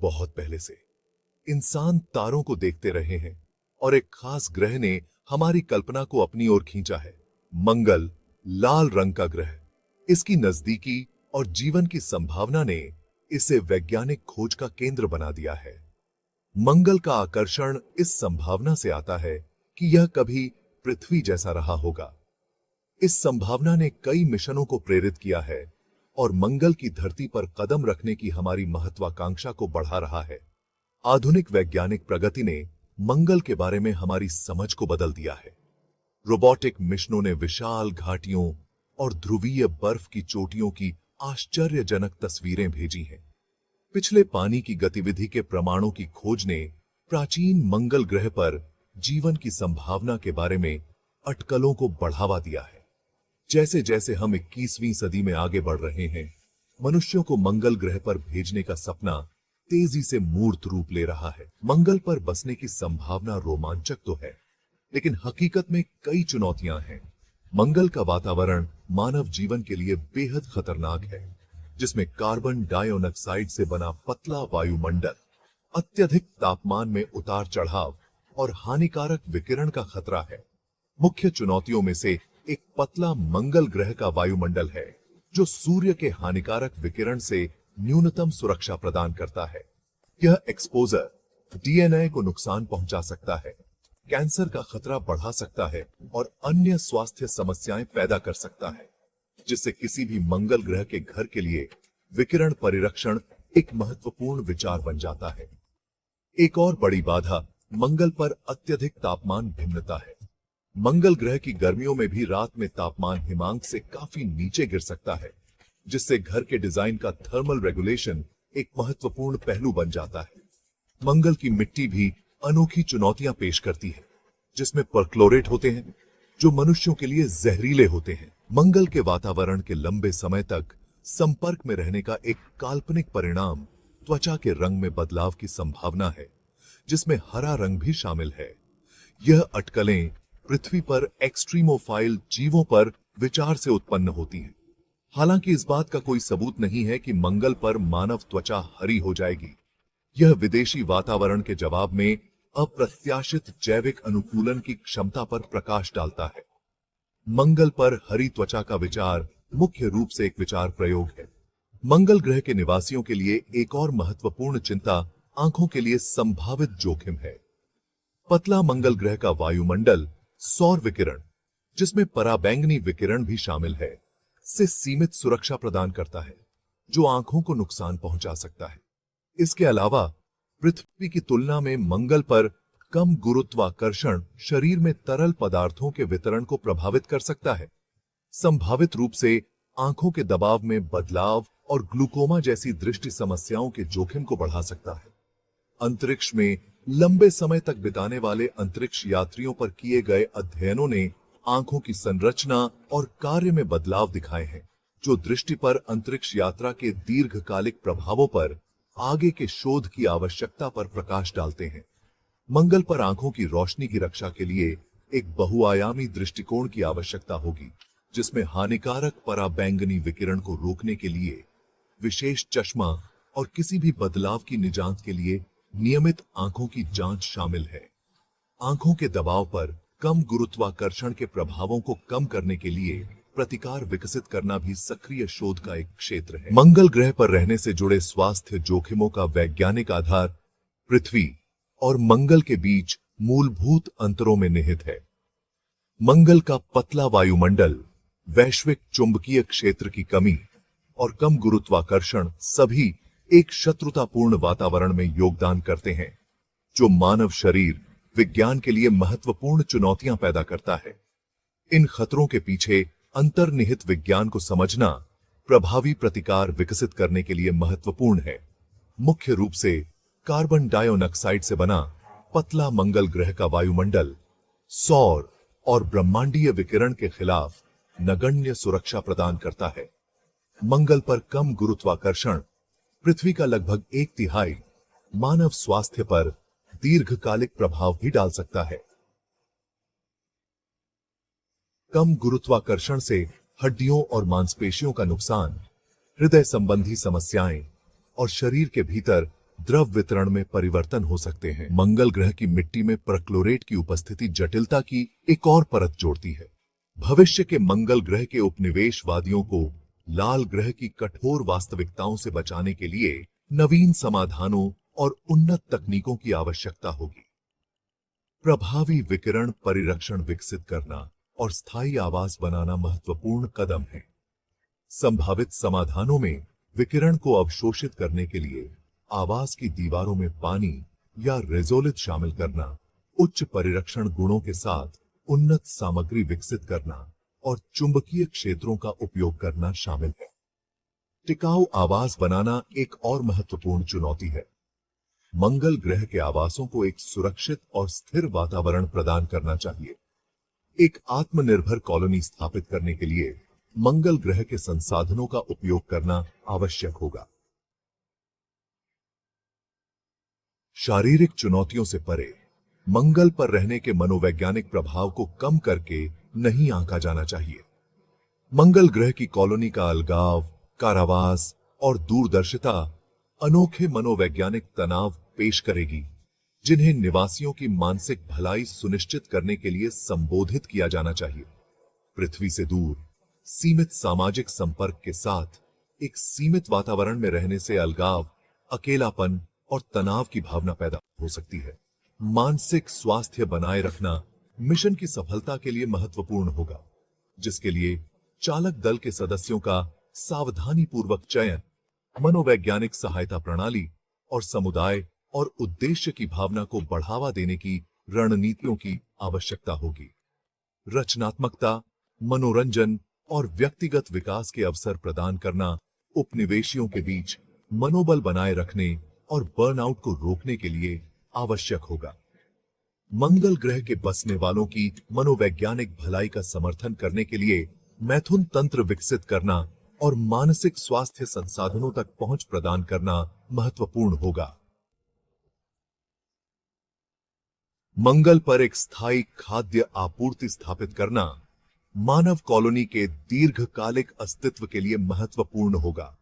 बहुत पहले से इंसान तारों को देखते रहे हैं और एक खास ग्रह ने हमारी कल्पना को अपनी ओर खींचा है। मंगल, लाल रंग का ग्रह। इसकी नजदीकी और जीवन की संभावना ने इसे वैज्ञानिक खोज का केंद्र बना दिया है। मंगल का आकर्षण इस संभावना से आता है कि यह कभी पृथ्वी जैसा रहा होगा। इस संभावना ने कई मिशनों को प्रेरित किया है और मंगल की धरती पर कदम रखने की हमारी महत्वाकांक्षा को बढ़ा रहा है। आधुनिक वैज्ञानिक प्रगति ने मंगल के बारे में हमारी समझ को बदल दिया है। रोबोटिक मिशनों ने विशाल घाटियों और ध्रुवीय बर्फ की चोटियों की आश्चर्यजनक तस्वीरें भेजी हैं। पिछले पानी की गतिविधि के प्रमाणों की खोज ने प्राचीन मंगल ग्रह पर जीवन की संभावना के बारे में अटकलों को बढ़ावा दिया है। जैसे जैसे हम 21वीं सदी में आगे बढ़ रहे हैं, मनुष्यों को मंगल ग्रह पर भेजने का सपना तेजी से मूर्त रूप ले रहा है। मंगल पर बसने की संभावना रोमांचक तो है, लेकिन हकीकत में कई चुनौतियां हैं। मंगल का वातावरण मानव जीवन के लिए बेहद खतरनाक है, जिसमें कार्बन डाइऑक्साइड से बना पतला वायुमंडल, अत्यधिक तापमान में उतार चढ़ाव और हानिकारक विकिरण का खतरा है। मुख्य चुनौतियों में से एक पतला मंगल ग्रह का वायुमंडल है, जो सूर्य के हानिकारक विकिरण से न्यूनतम सुरक्षा प्रदान करता है। यह एक्सपोजर डीएनए को नुकसान पहुंचा सकता है, कैंसर का खतरा बढ़ा सकता है और अन्य स्वास्थ्य समस्याएं पैदा कर सकता है, जिससे किसी भी मंगल ग्रह के घर के लिए विकिरण परिरक्षण एक महत्वपूर्ण विचार बन जाता है। एक और बड़ी बाधा मंगल पर अत्यधिक तापमान भिन्नता है। मंगल ग्रह की गर्मियों में भी रात में तापमान हिमांक से काफी नीचे गिर सकता है, जिससे घर के डिजाइन का थर्मल रेगुलेशन एक महत्वपूर्ण पहलू बन जाता है। मंगल की मिट्टी भी अनोखी चुनौतियां पेश करती है, जिसमें परक्लोरेट होते हैं, जो मनुष्यों के लिए जहरीले होते हैं। मंगल के वातावरण के लंबे समय तक संपर्क में रहने का एक काल्पनिक परिणाम त्वचा के रंग में बदलाव की संभावना है, जिसमें हरा रंग भी शामिल है। यह अटकलें पृथ्वी पर एक्सट्रीमोफाइल जीवों पर विचार से उत्पन्न होती हैं। हालांकि इस बात का कोई सबूत नहीं है कि मंगल पर मानव त्वचा हरी हो जाएगी। यह विदेशी वातावरण के जवाब में अप्रत्याशित जैविक अनुकूलन की क्षमता पर प्रकाश डालता है। मंगल पर हरी त्वचा का विचार मुख्य रूप से एक विचार प्रयोग है। मंगल ग्रह के निवासियों के लिए एक और महत्वपूर्ण चिंता आंखों के लिए संभावित जोखिम है। पतला मंगल ग्रह का वायुमंडल सौर विकिरण, जिसमें पराबैंगनी विकिरण भी शामिल है, से सीमित सुरक्षा प्रदान करता है, जो आंखों को नुकसान पहुंचा सकता है। इसके अलावा पृथ्वी की तुलना में मंगल पर कम गुरुत्वाकर्षण शरीर में तरल पदार्थों के वितरण को प्रभावित कर सकता है, संभावित रूप से आंखों के दबाव में बदलाव और ग्लूकोमा जैसी दृष्टि समस्याओं के जोखिम को बढ़ा सकता है। अंतरिक्ष में लंबे समय तक बिताने वाले अंतरिक्ष यात्रियों पर किए गए अध्ययनों ने आंखों की संरचना और कार्य में बदलाव दिखाए हैं, जो दृष्टि पर अंतरिक्ष यात्रा के दीर्घकालिक प्रभावों पर आगे के शोध की आवश्यकता पर प्रकाश डालते हैं। मंगल पर आंखों की रोशनी की रक्षा के लिए एक बहुआयामी दृष्टिकोण की आवश्यकता होगी, जिसमें हानिकारक पराबैंगनी विकिरण को रोकने के लिए विशेष चश्मा और किसी भी बदलाव की निजात के लिए नियमित आंखों की जांच शामिल है। आंखों के दबाव पर कम गुरुत्वाकर्षण के प्रभावों को कम करने के लिए प्रतिकार विकसित करना भी सक्रिय शोध का एक क्षेत्र है। मंगल ग्रह पर रहने से जुड़े स्वास्थ्य जोखिमों का वैज्ञानिक आधार पृथ्वी और मंगल के बीच मूलभूत अंतरों में निहित है। मंगल का पतला वायुमंडल, वैश्विक चुंबकीय क्षेत्र की कमी और कम गुरुत्वाकर्षण सभी एक शत्रुतापूर्ण वातावरण में योगदान करते हैं, जो मानव शरीर विज्ञान के लिए महत्वपूर्ण चुनौतियां पैदा करता है। इन खतरों के पीछे अंतर्निहित विज्ञान को समझना प्रभावी प्रतिकार विकसित करने के लिए महत्वपूर्ण है। मुख्य रूप से कार्बन डाइऑक्साइड से बना पतला मंगल ग्रह का वायुमंडल सौर और ब्रह्मांडीय विकिरण के खिलाफ नगण्य सुरक्षा प्रदान करता है। मंगल पर कम गुरुत्वाकर्षण पृथ्वी का लगभग 1/3 मानव स्वास्थ्य पर दीर्घकालिक प्रभाव भी डाल सकता है। कम गुरुत्वाकर्षण से हड्डियों और मांसपेशियों का नुकसान, हृदय संबंधी समस्याएं और शरीर के भीतर द्रव वितरण में परिवर्तन हो सकते हैं। मंगल ग्रह की मिट्टी में परक्लोरेट की उपस्थिति जटिलता की एक और परत जोड़ती है। भविष्य के मंगल ग्रह के उपनिवेशवादियों को लाल ग्रह की कठोर वास्तविकताओं से बचाने के लिए नवीन समाधानों और उन्नत तकनीकों की आवश्यकता होगी। प्रभावी विकिरण परिरक्षण विकसित करना और स्थायी आवास बनाना महत्वपूर्ण कदम है। संभावित समाधानों में विकिरण को अवशोषित करने के लिए आवास की दीवारों में पानी या रेजोलिथ शामिल करना, उच्च परिरक्षण गुणों के साथ उन्नत सामग्री विकसित करना और चुंबकीय क्षेत्रों का उपयोग करना शामिल है। टिकाऊ आवास बनाना एक और महत्वपूर्ण चुनौती है। मंगल ग्रह के आवासों को एक सुरक्षित और स्थिर वातावरण प्रदान करना चाहिए। एक आत्मनिर्भर कॉलोनी स्थापित करने के लिए मंगल ग्रह के संसाधनों का उपयोग करना आवश्यक होगा। शारीरिक चुनौतियों से परे मंगल पर रहने के मनोवैज्ञानिक प्रभाव को कम करके नहीं आंका जाना चाहिए। मंगल ग्रह की कॉलोनी का अलगाव, कारावास और दूरदर्शिता अनोखे मनोवैज्ञानिक तनाव पेश करेगी, जिन्हें निवासियों की मानसिक भलाई सुनिश्चित करने के लिए संबोधित किया जाना चाहिए। पृथ्वी से दूर, सीमित सामाजिक संपर्क के साथ एक सीमित वातावरण में रहने से अलगाव, अकेलापन और तनाव की भावना पैदा हो सकती है। मानसिक स्वास्थ्य बनाए रखना मिशन की सफलता के लिए महत्वपूर्ण होगा, जिसके लिए चालक दल के सदस्यों का सावधानीपूर्वक चयन, मनोवैज्ञानिक सहायता प्रणाली और समुदाय और उद्देश्य की भावना को बढ़ावा देने की रणनीतियों की आवश्यकता होगी। रचनात्मकता, मनोरंजन और व्यक्तिगत विकास के अवसर प्रदान करना उपनिवेशियों के बीच मनोबल बनाए रखने और बर्नआउट को रोकने के लिए आवश्यक होगा। मंगल ग्रह के बसने वालों की मनोवैज्ञानिक भलाई का समर्थन करने के लिए मैथुन तंत्र विकसित करना और मानसिक स्वास्थ्य संसाधनों तक पहुंच प्रदान करना महत्वपूर्ण होगा। मंगल पर एक स्थायी खाद्य आपूर्ति स्थापित करना मानव कॉलोनी के दीर्घकालिक अस्तित्व के लिए महत्वपूर्ण होगा।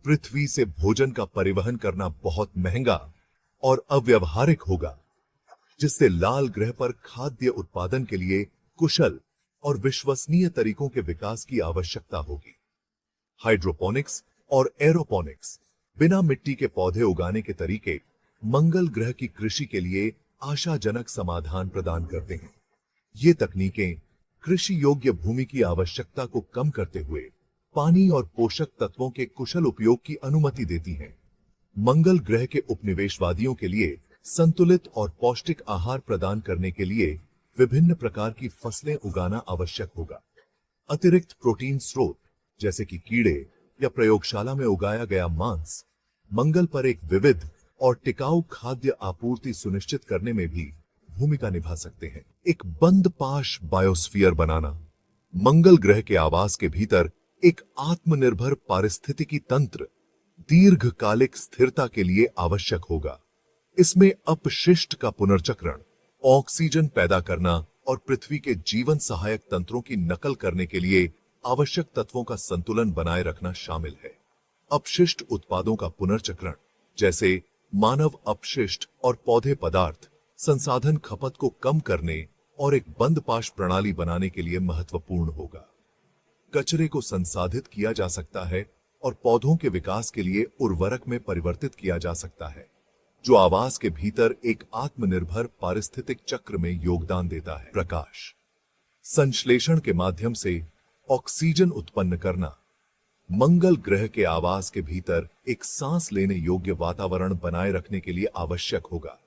पृथ्वी से भोजन का परिवहन करना बहुत महंगा और अव्यावहारिक होगा, जिससे लाल ग्रह पर खाद्य उत्पादन के लिए कुशल और विश्वसनीय तरीकों के विकास की आवश्यकता होगी। हाइड्रोपोनिक्स और एरोपोनिक्स, बिना मिट्टी के पौधे उगाने के तरीके मंगल ग्रह की कृषि के लिए आशाजनक समाधान प्रदान करते हैं। ये तकनीकें कृषि योग्य भूमि की आवश्यकता को कम करते हुए पानी और पोषक तत्वों के कुशल उपयोग की अनुमति देती हैं। मंगल ग्रह के उपनिवेशवादियों के लिए संतुलित और पौष्टिक आहार प्रदान करने के लिए विभिन्न प्रकार की फसलें उगाना आवश्यक होगा। अतिरिक्त प्रोटीन स्रोत जैसे कि कीड़े या प्रयोगशाला में उगाया गया मांस मंगल पर एक विविध और टिकाऊ खाद्य आपूर्ति सुनिश्चित करने में भी भूमिका निभा सकते हैं। एक बंद पाश बायोस्फीयर बनाना मंगल ग्रह के आवास के भीतर एक आत्मनिर्भर पारिस्थितिकी तंत्र दीर्घकालिक स्थिरता के लिए आवश्यक होगा। इसमें अपशिष्ट का पुनर्चक्रण, ऑक्सीजन पैदा करना और पृथ्वी के जीवन सहायक तंत्रों की नकल करने के लिए आवश्यक तत्वों का संतुलन बनाए रखना शामिल है। अपशिष्ट उत्पादों का पुनर्चक्रण जैसे मानव अपशिष्ट और पौधे पदार्थ संसाधन खपत को कम करने और एक बंद पाश प्रणाली बनाने के लिए महत्वपूर्ण होगा। कचरे को संसाधित किया जा सकता है और पौधों के विकास के लिए उर्वरक में परिवर्तित किया जा सकता है, जो आवास के भीतर एक आत्मनिर्भर पारिस्थितिक चक्र में योगदान देता है। प्रकाश संश्लेषण के माध्यम से ऑक्सीजन उत्पन्न करना मंगल ग्रह के आवास के भीतर एक सांस लेने योग्य वातावरण बनाए रखने के लिए आवश्यक होगा।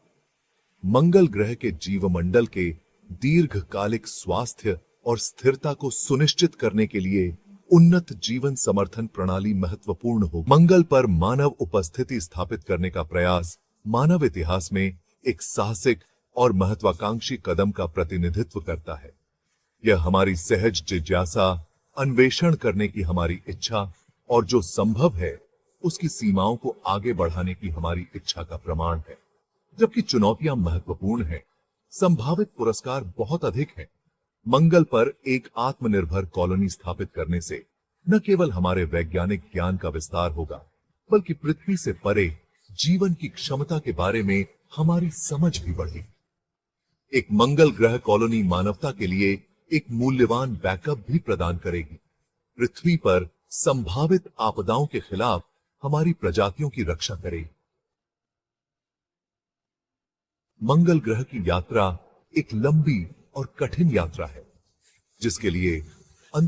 मंगल ग्रह के जीवमंडल के दीर्घकालिक स्वास्थ्य और स्थिरता को सुनिश्चित करने के लिए उन्नत जीवन समर्थन प्रणाली महत्वपूर्ण हो। मंगल पर मानव उपस्थिति स्थापित करने का प्रयास मानव इतिहास में एक साहसिक और महत्वाकांक्षी कदम का प्रतिनिधित्व करता है। यह हमारी सहज जिज्ञासा, अन्वेषण करने की हमारी इच्छा और जो संभव है उसकी सीमाओं को आगे बढ़ाने की हमारी इच्छा का प्रमाण है। जबकि चुनौतियां महत्वपूर्ण हैं, संभावित पुरस्कार बहुत अधिक हैं। मंगल पर एक आत्मनिर्भर कॉलोनी स्थापित करने से न केवल हमारे वैज्ञानिक ज्ञान का विस्तार होगा, बल्कि पृथ्वी से परे जीवन की क्षमता के बारे में हमारी समझ भी बढ़ेगी। एक मंगल ग्रह कॉलोनी मानवता के लिए एक मूल्यवान बैकअप भी प्रदान करेगी। पृथ्वी पर संभावित आपदाओं के खिलाफ हमारी प्रजातियों की रक्षा करेगी। मंगल ग्रह की यात्रा एक लंबी और कठिन यात्रा है, जिसके लिए अंत